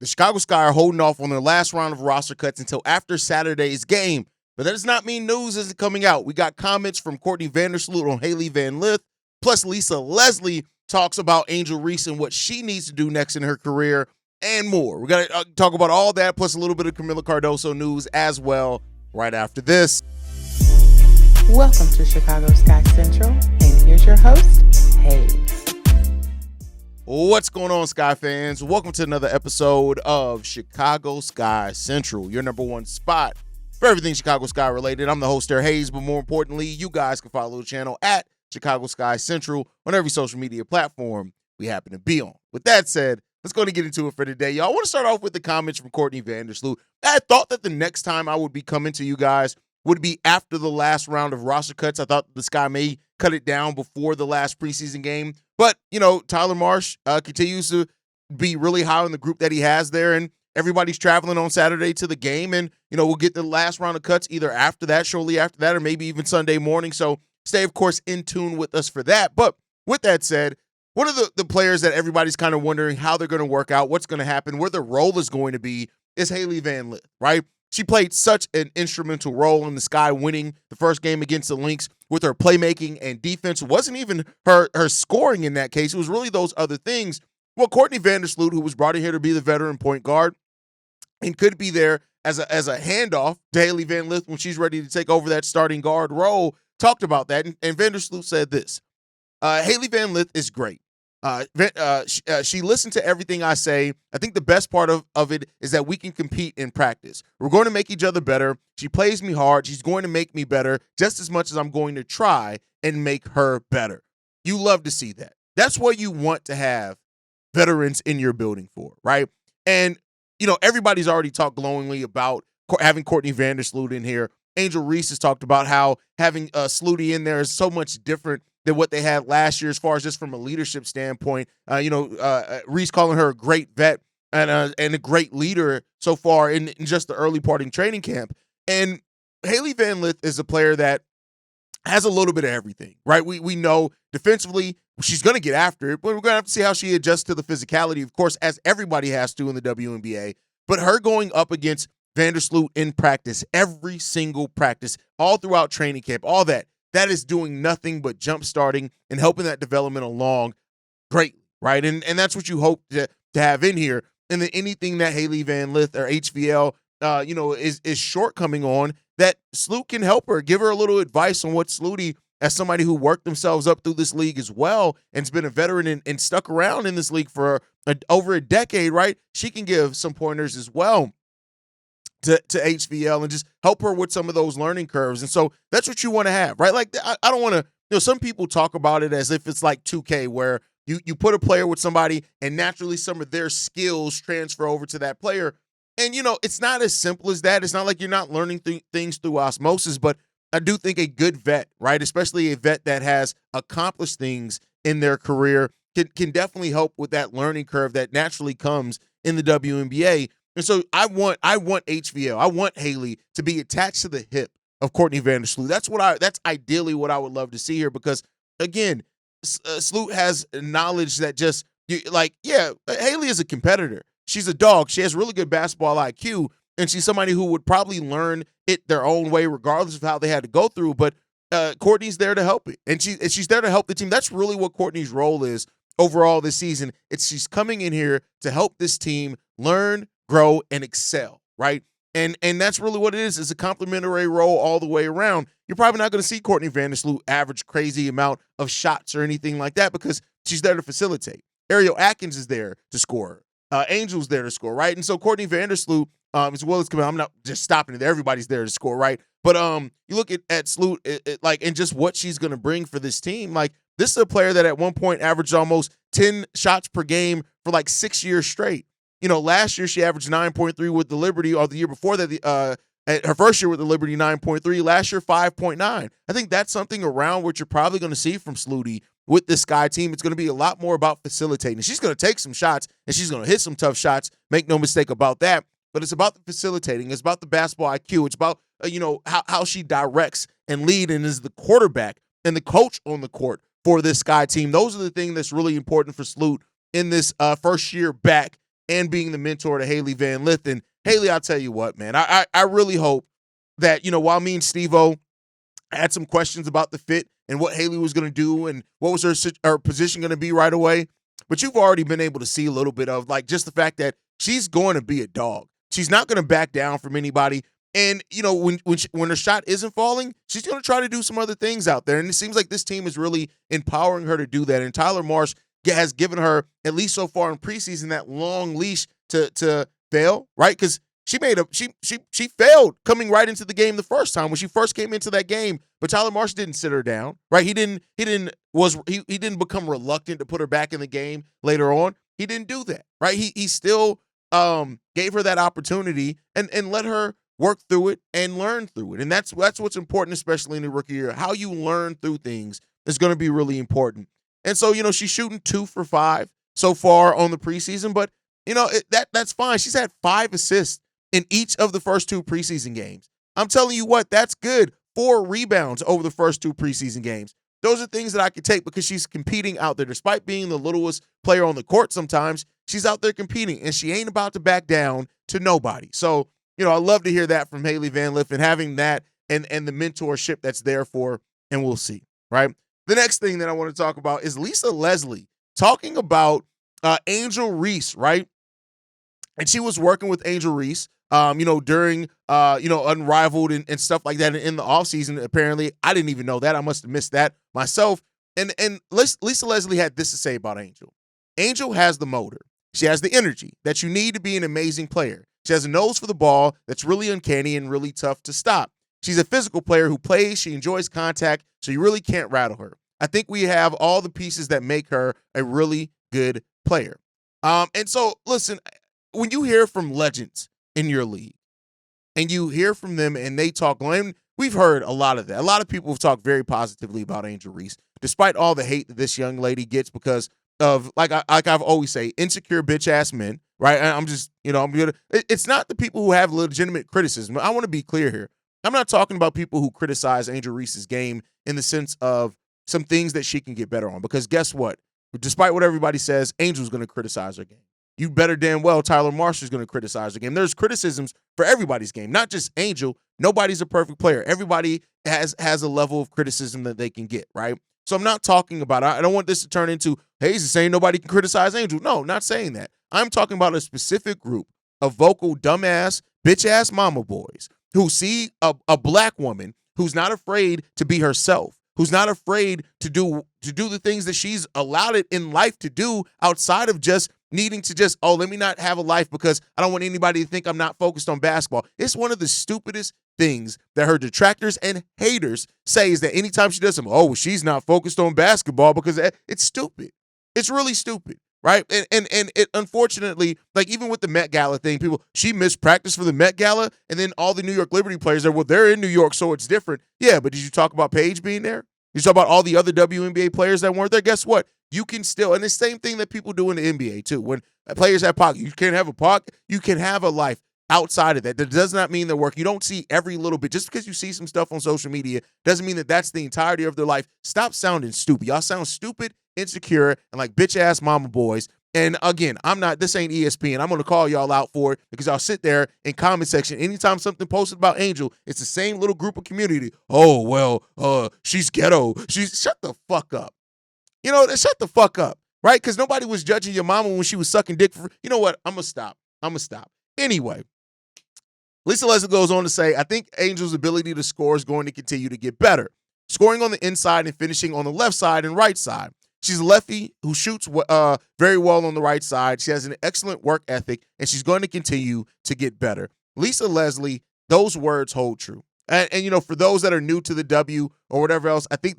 The Chicago Sky are holding off on their last round of roster cuts until after Saturday's game. But that does not mean news isn't coming out. We got comments from Courtney Vandersloot on Haley Van Lith, plus Lisa Leslie talks about Angel Reese and what she needs to do next in her career and more. We're going to talk about all that, plus a little bit of Camila Cardoso news as well right after this. Welcome to Chicago Sky Central, and here's your host, Haize. What's going on, Sky fans? Welcome to another episode of Chicago Sky Central, your number one spot for everything Chicago Sky related. I'm the host there, Haize, but more importantly, you guys can follow the channel at Chicago Sky Central on every social media platform we happen to be on. With that said, let's go and get into it for today. Y'all, I want to start off with the comments from Courtney Vandersloot. I thought that the next time I would be coming to you guys would be after the last round of roster cuts. I thought the Sky may cut it down before the last preseason game. But, you know, Tyler Marsh continues to be really high on the group that he has there, and everybody's traveling on Saturday to the game, and, you know, we'll get the last round of cuts either after that, shortly after that, or maybe even Sunday morning. So stay, of course, in tune with us for that. But with that said, what are the players that everybody's kind of wondering how they're going to work out, what's going to happen, where their role is going to be is Haley Van Lith, right? She played such an instrumental role in the Sky winning the first game against the Lynx with her playmaking and defense. It wasn't even her scoring in that case. It was really those other things. Well, Courtney Vandersloot, who was brought in here to be the veteran point guard and could be there as a handoff to Haley Van Lith when she's ready to take over that starting guard role, talked about that. And Vandersloot said this, Haley Van Lith is great. She listened to everything I say. I think the best part of it is that we can compete in practice. We're going to make each other better. She plays me hard. She's going to make me better just as much as I'm going to try and make her better. You love to see that. That's what you want to have veterans in your building for, right? And, you know, everybody's already talked glowingly about having Courtney Vandersloot in here. Angel Reese has talked about how having Slooty in there is so much different than what they had last year as far as just from a leadership standpoint. Reese calling her a great vet and a great leader so far in just the early part in training camp. And Haley Van Lith is a player that has a little bit of everything, right? We know defensively she's going to get after it, but we're going to have to see how she adjusts to the physicality, of course, as everybody has to in the WNBA. But her going up against Vandersloot in practice, every single practice, all throughout training camp, all that is doing nothing but jump-starting and helping that development along greatly, right? And that's what you hope to have in here. And then anything that Haley Van Lith or HVL, is shortcoming on, that Sloot can help her, give her a little advice on what Slooty, as somebody who worked themselves up through this league as well and has been a veteran and stuck around in this league for over a decade, right? She can give some pointers as well to HVL and just help her with some of those learning curves. And so that's what you want to have, right? Like, I don't want to, some people talk about it as if it's like 2K where you put a player with somebody and naturally some of their skills transfer over to that player. And, it's not as simple as that. It's not like you're not learning things through osmosis, but I do think a good vet, right, especially a vet that has accomplished things in their career can definitely help with that learning curve that naturally comes in the WNBA. And so I want HVL, I want Haley to be attached to the hip of Courtney Vandersloot. That's ideally what I would love to see here because, again, Sloot has knowledge that Haley is a competitor. She's a dog. She has really good basketball IQ, and she's somebody who would probably learn it their own way regardless of how they had to go through. But Courtney's there to help it, and she's there to help the team. That's really what Courtney's role is overall this season. She's coming in here to help this team learn, grow, and excel, right? And that's really what it is. It's a complementary role all the way around. You're probably not going to see Courtney Vandersloot average crazy amount of shots or anything like that because she's there to facilitate. Ariel Atkins is there to score. Angel's there to score, right? And so Courtney Vandersloot, as well as Camila, I'm not just stopping it. Everybody's there to score, right? But you look at Sloot, and just what she's going to bring for this team. Like, this is a player that at one point averaged almost 10 shots per game for like 6 years straight. Last year she averaged 9.3 with the Liberty, or the year before that, her first year with the Liberty, 9.3. Last year, 5.9. I think that's something around what you're probably going to see from Slooty with this Sky team. It's going to be a lot more about facilitating. She's going to take some shots, and she's going to hit some tough shots. Make no mistake about that. But it's about the facilitating. It's about the basketball IQ. It's about, how she directs and lead and is the quarterback and the coach on the court for this Sky team. Those are the things that's really important for Sloot in this first year back and being the mentor to Haley Van Lith. And Haley, I'll tell you what, man, I really hope that, while me and Steve-O had some questions about the fit and what Haley was going to do and what was her position going to be right away, but you've already been able to see a little bit of like just the fact that she's going to be a dog. She's not going to back down from anybody. And, when her shot isn't falling, she's going to try to do some other things out there. And it seems like this team is really empowering her to do that. And Tyler Marsh has given her, at least so far in preseason, that long leash to fail, right? Because she failed coming right into the game the first time when she first came into that game. But Tyler Marsh didn't sit her down, right? He didn't become reluctant to put her back in the game later on. He didn't do that, right? He still gave her that opportunity and let her work through it and learn through it. And that's what's important, especially in the rookie year. How you learn through things is going to be really important. And so, she's shooting 2 for 5 so far on the preseason, but that's fine. She's had 5 assists in each of the first 2 preseason games. I'm telling you what, that's good. 4 rebounds over the first 2 preseason games. Those are things that I could take because she's competing out there. Despite being the littlest player on the court sometimes, she's out there competing, and she ain't about to back down to nobody. So, I love to hear that from Haley Van Lith and having that and the mentorship that's there for, and we'll see, right? The next thing that I want to talk about is Lisa Leslie talking about Angel Reese, right? And she was working with Angel Reese, during, Unrivaled and stuff like that in the offseason. Apparently, I didn't even know that. I must have missed that myself. And Lisa Leslie had this to say about Angel. Angel has the motor. She has the energy that you need to be an amazing player. She has a nose for the ball that's really uncanny and really tough to stop. She's a physical player who plays. She enjoys contact, so you really can't rattle her. I think we have all the pieces that make her a really good player. And so, listen, when you hear from legends in your league and you hear from them and they talk, and we've heard a lot of that. A lot of people have talked very positively about Angel Reese, despite all the hate that this young lady gets because of, like I've always say, insecure bitch-ass men, right? I'm just, I'm good. It's not the people who have legitimate criticism. I want to be clear here. I'm not talking about people who criticize Angel Reese's game in the sense of some things that she can get better on. Because guess what? Despite what everybody says, Angel's going to criticize her game. You better damn well Tyler Marshall's going to criticize her game. There's criticisms for everybody's game, not just Angel. Nobody's a perfect player. Everybody has a level of criticism that they can get, right? So I'm not talking about, I don't want this to turn into, hey, he's saying nobody can criticize Angel. No, not saying that. I'm talking about a specific group of vocal, dumbass, bitch-ass mama boys who see a black woman who's not afraid to be herself, who's not afraid to do the things that she's allowed it in life to do outside of just needing to just, let me not have a life because I don't want anybody to think I'm not focused on basketball. It's one of the stupidest things that her detractors and haters say is that anytime she does something, she's not focused on basketball because it's stupid. It's really stupid, right? And it unfortunately, like even with the Met Gala thing, she missed practice for the Met Gala, and then all the New York Liberty players they're in New York, so it's different. Yeah, but did you talk about Paige being there? You talk about all the other WNBA players that weren't there? Guess what? You can still, and the same thing that people do in the NBA too. When players have pocket, you can't have a pocket. You can have a life outside of that. That does not mean they're working. You don't see every little bit. Just because you see some stuff on social media doesn't mean that that's the entirety of their life. Stop sounding stupid. Y'all sound stupid, insecure, and like bitch-ass mama boys. And again, this ain't ESPN. I'm going to call y'all out for it because I'll sit there in comment section. Anytime something posted about Angel, it's the same little group of community. She's ghetto. Shut the fuck up. Shut the fuck up, right? Because nobody was judging your mama when she was sucking dick for, you know what? I'm going to stop. Anyway, Lisa Leslie goes on to say, I think Angel's ability to score is going to continue to get better. Scoring on the inside and finishing on the left side and right side. She's a lefty who shoots very well on the right side. She has an excellent work ethic, and she's going to continue to get better. Lisa Leslie, those words hold true. And for those that are new to the W or whatever else, I think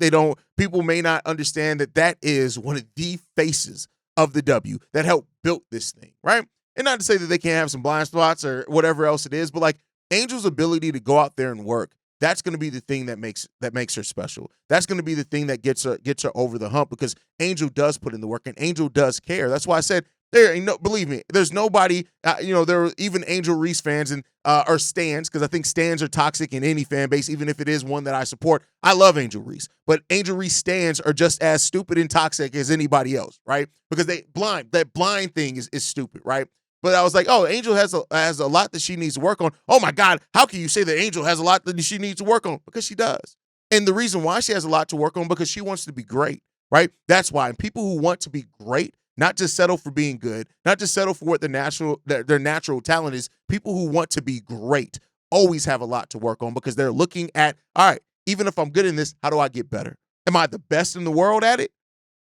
people may not understand that is one of the faces of the W that helped build this thing, right? And not to say that they can't have some blind spots or whatever else it is, but like Angel's ability to go out there and work, that's going to be the thing that makes her special. That's going to be the thing that gets her over the hump because Angel does put in the work and Angel does care. That's why I said believe me, there's nobody, there are even Angel Reese fans and or stans, because I think stans are toxic in any fan base, even if it is one that I support. I love Angel Reese, but Angel Reese stans are just as stupid and toxic as anybody else, right? Because that blind thing is stupid, right? But I was like, oh, Angel has a lot that she needs to work on. Oh my God, how can you say that Angel has a lot that she needs to work on? Because she does. And the reason why she has a lot to work on, because she wants to be great, right? That's why. And people who want to be great, not just settle for being good, not just settle for what their natural talent is, people who want to be great always have a lot to work on, because they're looking at, all right, even if I'm good in this, how do I get better? Am I the best in the world at it?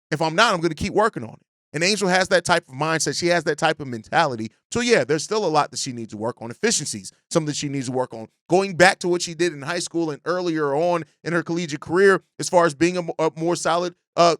If I'm not, I'm going to keep working on it. And Angel has that type of mindset. She has that type of mentality. So, yeah, there's still a lot that she needs to work on. Efficiencies, something that she needs to work on. Going back to what she did in high school and earlier on in her collegiate career, as far as being a more solid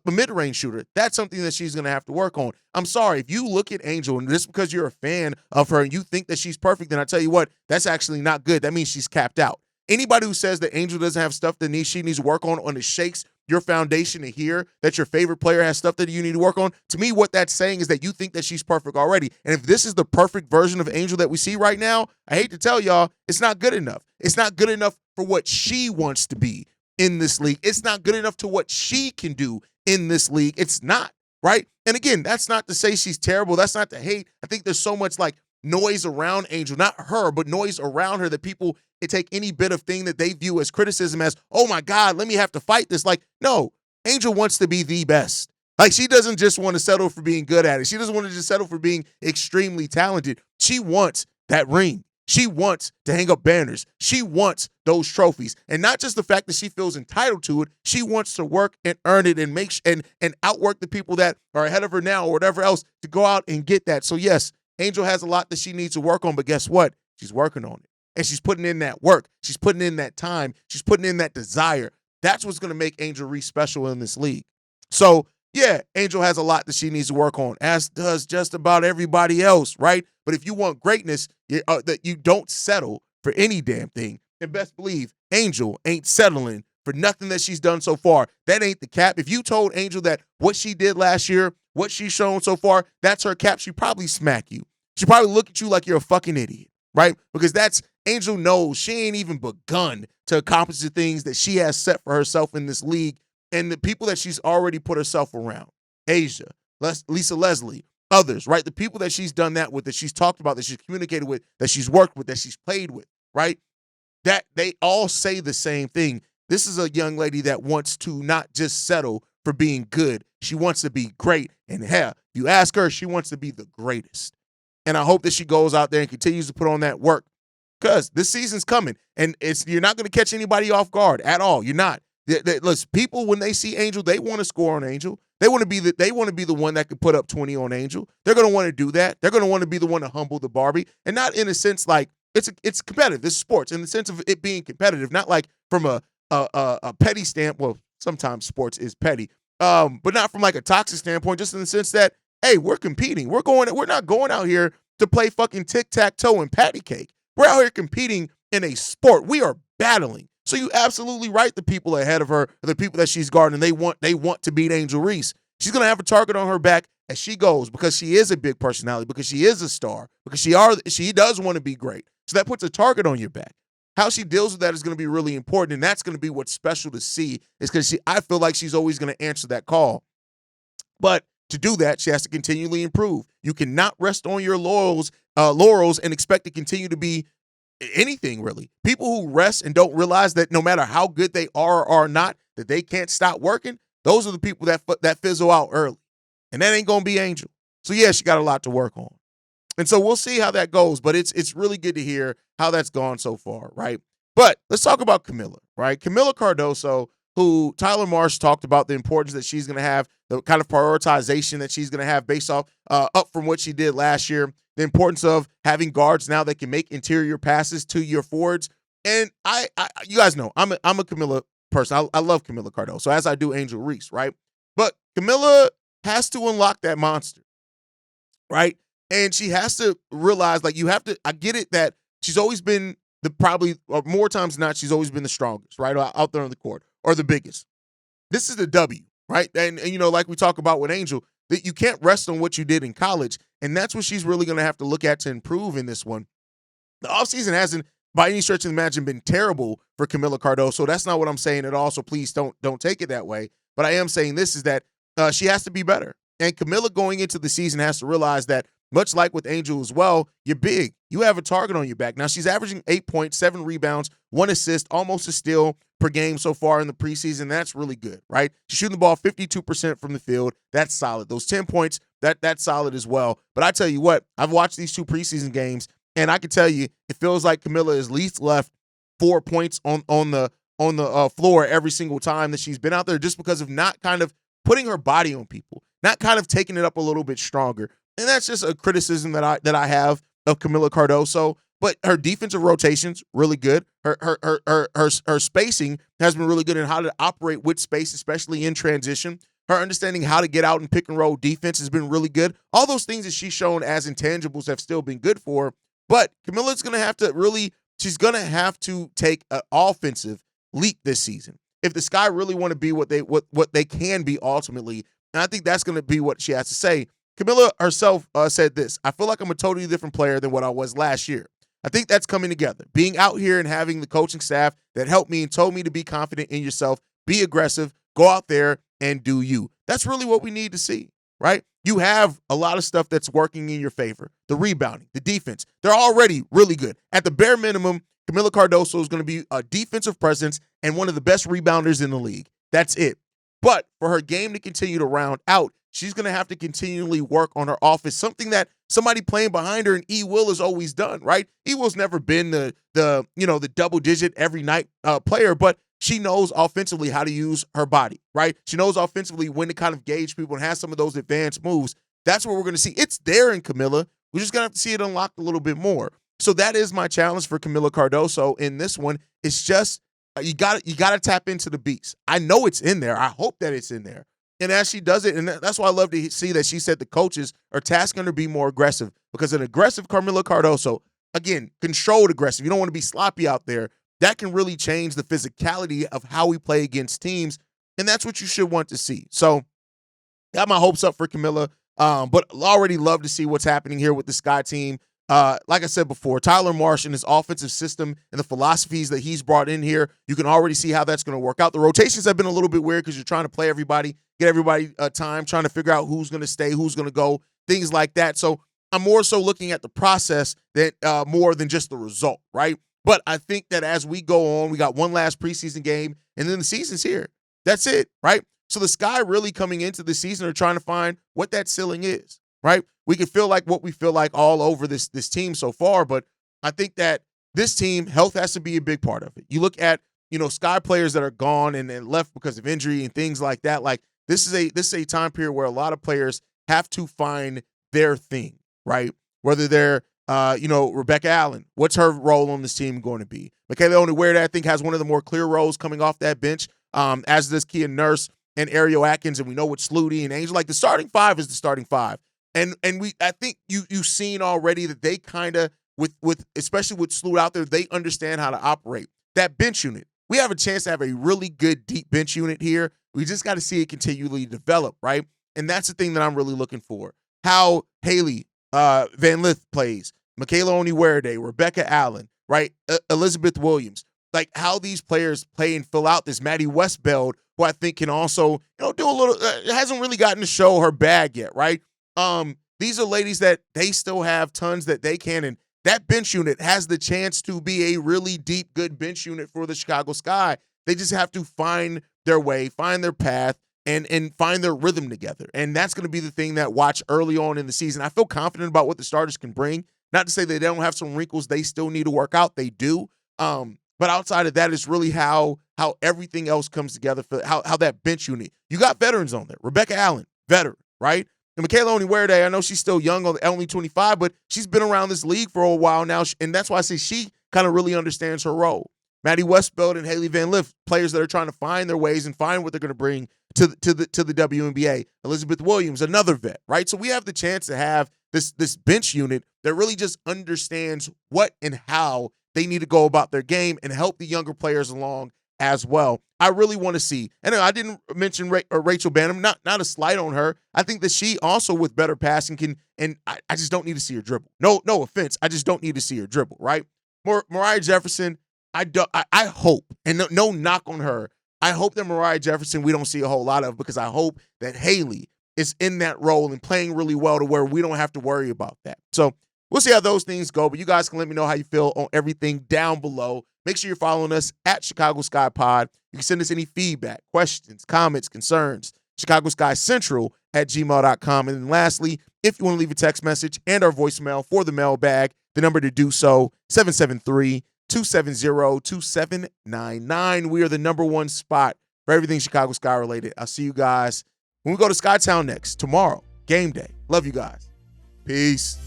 mid-range shooter, that's something that she's going to have to work on. I'm sorry, if you look at Angel, and just because you're a fan of her and you think that she's perfect, then I tell you what, that's actually not good. That means she's capped out. Anybody who says that Angel doesn't have stuff that she needs to work on it shakes your foundation to hear that your favorite player has stuff that you need to work on. To me, what that's saying is that you think that she's perfect already. And if this is the perfect version of Angel that we see right now, I hate to tell y'all, it's not good enough. It's not good enough for what she wants to be in this league. It's not good enough to what she can do in this league. It's not, right? And again, that's not to say she's terrible. That's not to hate. I think there's so much like noise around Angel, not her, but noise around her, that people take any bit of thing that they view as criticism as, oh my God, let me have to fight this. Like, no, Angel wants to be the best. Like, she doesn't just want to settle for being good at it. She doesn't want to just settle for being extremely talented. She wants that ring. She wants to hang up banners. She wants those trophies. And not just the fact that she feels entitled to it, she wants to work and earn it and make and outwork the people that are ahead of her now or whatever else to go out and get that. So yes, Angel has a lot that she needs to work on, but guess what? She's working on it. And she's putting in that work. She's putting in that time. She's putting in that desire. That's what's going to make Angel Reese special in this league. So, yeah, Angel has a lot that she needs to work on, as does just about everybody else, right? But if you want greatness, that you don't settle for any damn thing, then best believe Angel ain't settling for nothing that she's done so far. That ain't the cap. If you told Angel that what she did last year, what she's shown so far, that's her cap, she'd probably smack you. She'd probably look at you like you're a fucking idiot, right? Because that's Angel knows she ain't even begun to accomplish the things that she has set for herself in this league and the people that she's already put herself around. Asia, Lisa Leslie, others, right? The people that she's done that with, that she's talked about, that she's communicated with, that she's worked with, that she's played with, right? That they all say the same thing. This is a young lady that wants to not just settle for being good. She wants to be great. And hell, if you ask her, she wants to be the greatest. And I hope that she goes out there and continues to put on that work, because this season's coming, and you're not going to catch anybody off guard at all. You're not. Listen, people, when they see Angel, they want to score on Angel. They want to be the one that could put up 20 on Angel. They're going to want to do that. They're going to want to be the one to humble the Barbie, and not in a sense like it's competitive. This is sports in the sense of it being competitive, not like from a petty standpoint. Well, sometimes sports is petty, but not from like a toxic standpoint. Just in the sense that, hey, we're competing. We're not going out here to play fucking tic-tac-toe and patty cake. We're out here competing in a sport. We are battling. So you absolutely right. The people ahead of her, the people that she's guarding, they want to beat Angel Reese. She's going to have a target on her back as she goes, because she is a big personality, because she is a star, because she does want to be great. So that puts a target on your back. How she deals with that is going to be really important, and that's going to be what's special to see, is because I feel like she's always going to answer that call. But to do that, she has to continually improve. You cannot rest on your laurels and expect to continue to be anything, really. People who rest and don't realize that no matter how good they are or are not, that they can't stop working, those are the people that fizzle out early. And that ain't going to be Angel. So, yeah, she got a lot to work on. And so we'll see how that goes, but it's really good to hear how that's gone so far, right? But let's talk about Camila, right? Camila Cardoso, who Tyler Marsh talked about the importance that she's going to have, the kind of prioritization that she's going to have based off up from what she did last year, the importance of having guards now that can make interior passes to your forwards. And I you guys know, I'm a Camila person. I love Camila Cardoso, as I do Angel Reese, right? But Camila has to unlock that monster, right? And she has to realize, like, I get it that she's always been or more times than not, she's always been the strongest, right? Out there on the court, or the biggest. This is the W, right? And you know, like we talk about with Angel, that you can't rest on what you did in college. And that's what she's really going to have to look at to improve in this one. The offseason hasn't, by any stretch of the imagination, been terrible for Camila Cardoso. That's not what I'm saying at all, so please don't take it that way. But I am saying this is that she has to be better. And Camila going into the season has to realize that much like with Angel as well, you're big. You have a target on your back. Now, she's averaging 8 points, 7 rebounds, 1 assist, almost a steal per game so far in the preseason. That's really good, right? She's shooting the ball 52% from the field. That's solid. Those 10 points, that's solid as well. But I tell you what, I've watched these 2 preseason games, and I can tell you it feels like Camila has at least left 4 points on the floor every single time that she's been out there, just because of not kind of putting her body on people, not kind of taking it up a little bit stronger. And that's just a criticism that I have of Camila Cardoso. But her defensive rotations really good. Her spacing has been really good in how to operate with space, especially in transition. Her understanding how to get out and pick and roll defense has been really good. All those things that she's shown as intangibles have still been good for her. But Camila's going to have to really, she's going to have to take an offensive leap this season if the Sky really want to be what they can be ultimately. And I think that's going to be what she has to say. Camila herself said this: I feel like I'm a totally different player than what I was last year. I think that's coming together. Being out here and having the coaching staff that helped me and told me to be confident in yourself, be aggressive, go out there and do you. That's really what we need to see, right? You have a lot of stuff that's working in your favor. The rebounding, the defense, they're already really good. At the bare minimum, Camila Cardoso is going to be a defensive presence and one of the best rebounders in the league. That's it. But for her game to continue to round out, she's going to have to continually work on her offense, something that somebody playing behind her and E. Will has always done, right? E. Will's never been the double-digit every night player, but she knows offensively how to use her body, right? She knows offensively when to kind of gauge people and has some of those advanced moves. That's what we're going to see. It's there in Camila. We're just going to have to see it unlocked a little bit more. So that is my challenge for Camila Cardoso in this one. It's just you got to tap into the beats. I know it's in there. I hope that it's in there. And as she does it, and that's why I love to see that she said the coaches are tasking her to be more aggressive, because an aggressive Camila Cardoso, again, controlled aggressive, you don't want to be sloppy out there, that can really change the physicality of how we play against teams, and that's what you should want to see. So got my hopes up for Camila, but already love to see what's happening here with the Sky team. Like I said before, Tyler Marsh and his offensive system and the philosophies that he's brought in here, you can already see how that's going to work out. The rotations have been a little bit weird because you're trying to play everybody, get everybody time, trying to figure out who's going to stay, who's going to go, things like that. So I'm more so looking at the process that more than just the result, right? But I think that as we go on, we got one last preseason game, and then the season's here. That's it, right? So the Sky really coming into the season are trying to find what that ceiling is, right? We can feel like what we feel like all over this team so far, but I think that this team, health has to be a big part of it. You look at, Sky players that are gone and left because of injury and things like that. Like this is a time period where a lot of players have to find their thing, right? Whether they're Rebecca Allen, what's her role on this team going to be? Michaela Onyewerede, I think, has one of the more clear roles coming off that bench, as does Kia Nurse and Ariel Atkins, and we know what Sluty and Angel. Like the starting five is the starting five. And I think you've seen already that they kind of, with especially with Sloot out there, they understand how to operate. That bench unit, we have a chance to have a really good deep bench unit here. We just got to see it continually develop, right? And that's the thing that I'm really looking for. How Haley Van Lith plays, Michaela Onyewerede, Rebecca Allen, right? Elizabeth Williams. Like how these players play and fill out this. Maddie Westbeld, who I think can also, do a little, hasn't really gotten to show her bag yet, right? These are ladies that they still have tons that they can, and that bench unit has the chance to be a really deep, good bench unit for the Chicago Sky. They just have to find their way, find their path, and find their rhythm together. And that's going to be the thing that watch early on in the season. I feel confident about what the starters can bring. Not to say they don't have some wrinkles they still need to work out. They do. But outside of that, it's really how everything else comes together for how that bench unit. You got veterans on there. Rebecca Allen, veteran, right? And Michaela Onyewerede, I know she's still young, only 25, but she's been around this league for a while now, and that's why I say she kind of really understands her role. Maddie Westbeld and Haley Van Lith, players that are trying to find their ways and find what they're going to bring to the WNBA. Elizabeth Williams, another vet, right? So we have the chance to have this bench unit that really just understands what and how they need to go about their game and help the younger players along as well. I really want to see, and I didn't mention Rachel Banham, not a slight on her. I think that she also with better passing can, and I just don't need to see her dribble. No offense, I just don't need to see her dribble, right? Mariah Jefferson, I hope, and no knock on her, I hope that Mariah Jefferson we don't see a whole lot of, because I hope that Haley is in that role and playing really well to where we don't have to worry about that. So we'll see how those things go, but you guys can let me know how you feel on everything down below. Make sure you're following us at Chicago Sky Pod. You can send us any feedback, questions, comments, concerns, ChicagoSkyCentral@gmail.com. And then lastly, if you want to leave a text message and our voicemail for the mailbag, the number to do so, 773-270-2799. We are the number one spot for everything Chicago Sky related. I'll see you guys when we go to Skytown next, tomorrow, game day. Love you guys. Peace.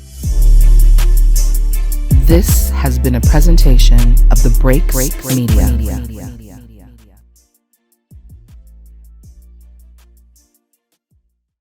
This has been a presentation of the Break Media.